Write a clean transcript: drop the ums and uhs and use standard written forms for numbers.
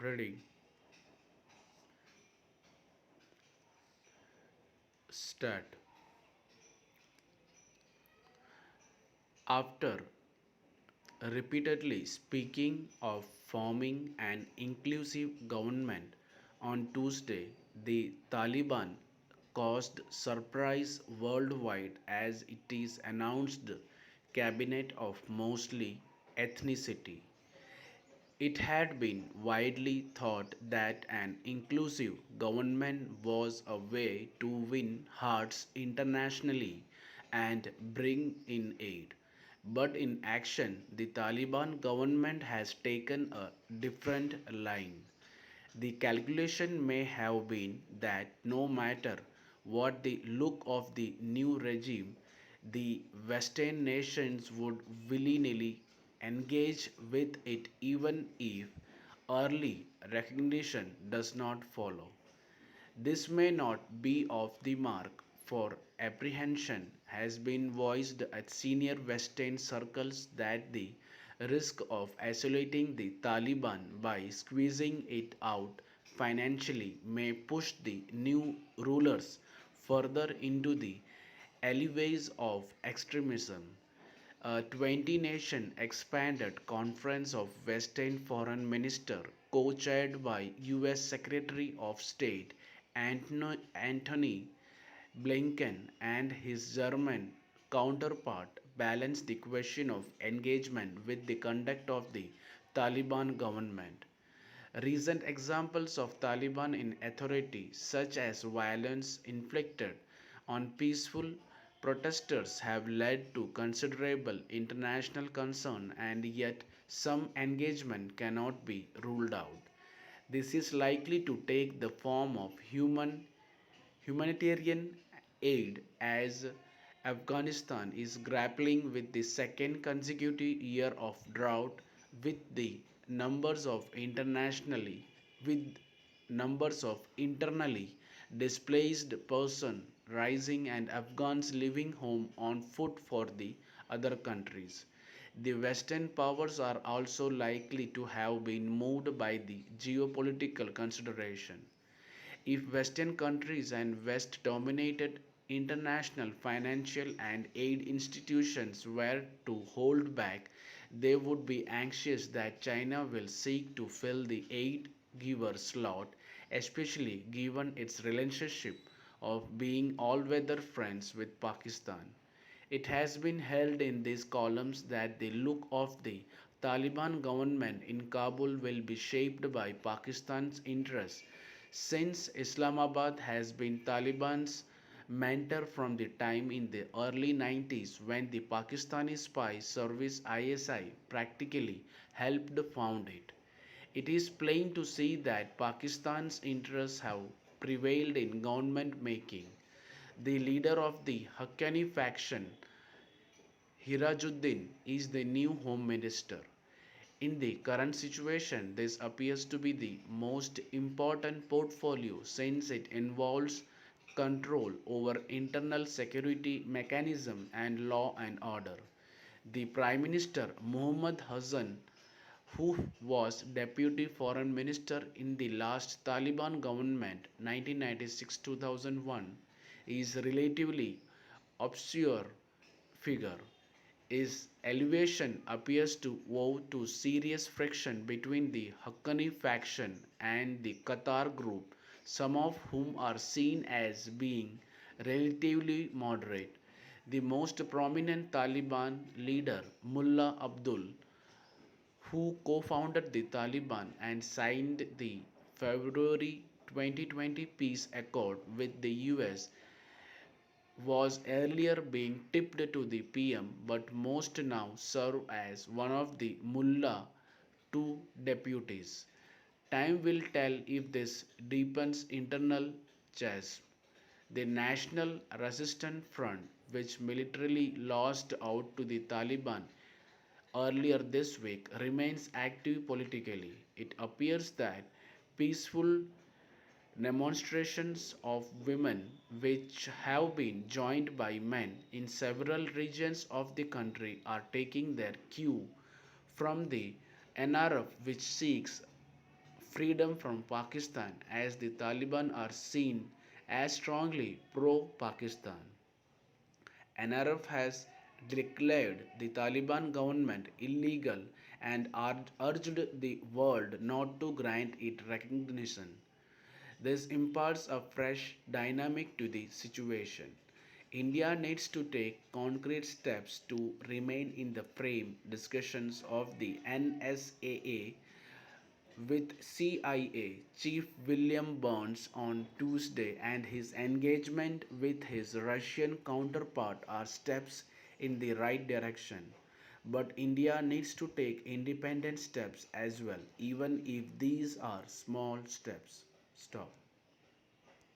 Ready, start. After repeatedly speaking of forming an inclusive government on Tuesday, the Taliban caused surprise worldwide as it is announced cabinet of mostly ethnicity. It had been widely thought that an inclusive government was a way to win hearts internationally and bring in aid. But in action, the Taliban government has taken a different line. The calculation may have been that no matter what the look of the new regime, the Western nations would willy-nilly engage with it even if early recognition does not follow. This may not be off the mark, for apprehension has been voiced at senior Western circles that the risk of isolating the Taliban by squeezing it out financially may push the new rulers further into the alleyways of extremism. A 20 nation expanded conference of Western foreign minister co-chaired by US Secretary of State Antony Blinken and his German counterpart balanced the question of engagement with the conduct of the Taliban government. Recent examples of Taliban in authority, such as violence inflicted on peaceful protesters, have led to considerable international concern, and yet some engagement cannot be ruled out. This is likely to take the form of humanitarian aid as Afghanistan is grappling with the second consecutive year of drought with the numbers of internationally with numbers of internally displaced person rising and Afghans living home on foot for the other countries. The Western powers are also likely to have been moved by the geopolitical consideration. If Western countries and West dominated international financial and aid institutions were to hold back, they would be anxious that China will seek to fill the aid giver slot, especially given its relationship of being all weather friends with Pakistan. It has been held in these columns that the look of the Taliban government in Kabul will be shaped by Pakistan's interests since Islamabad has been Taliban's mentor from the time in the early 90s when the Pakistani spy service ISI practically helped found it. It is plain to see that Pakistan's interests have prevailed in government making. The leader of the Haqqani faction, Hirajuddin, is the new home minister. In the current situation, this appears to be the most important portfolio since it involves control over internal security mechanism and law and order. The Prime Minister Muhammad Hassan, who was Deputy Foreign Minister in the last Taliban government 1996-2001, is relatively obscure figure. His elevation appears to owe to serious friction between the Haqqani faction and the Qatar group, some of whom are seen as being relatively moderate. The most prominent Taliban leader, Mullah Abdul, who co founded the Taliban and signed the February 2020 peace accord with the US, was earlier being tipped to the PM, but most now serve as one of the mullah two deputies. Time will tell if this deepens internal chasm. The National Resistance Front, which militarily lost out to the Taliban earlier this week, remains active politically. It appears that peaceful demonstrations of women, which have been joined by men in several regions of the country, are taking their cue from the NRF, which seeks freedom from Pakistan, as the Taliban are seen as strongly pro Pakistan. NRF has declared the Taliban government illegal and urged the world not to grant it recognition. This imparts a fresh dynamic to the situation. India needs to take concrete steps to remain in the frame discussions of the NSAA with CIA Chief William Burns on Tuesday and his engagement with his Russian counterpart are steps in the right direction. But India needs to take independent steps as well, even if these are small steps. Stop.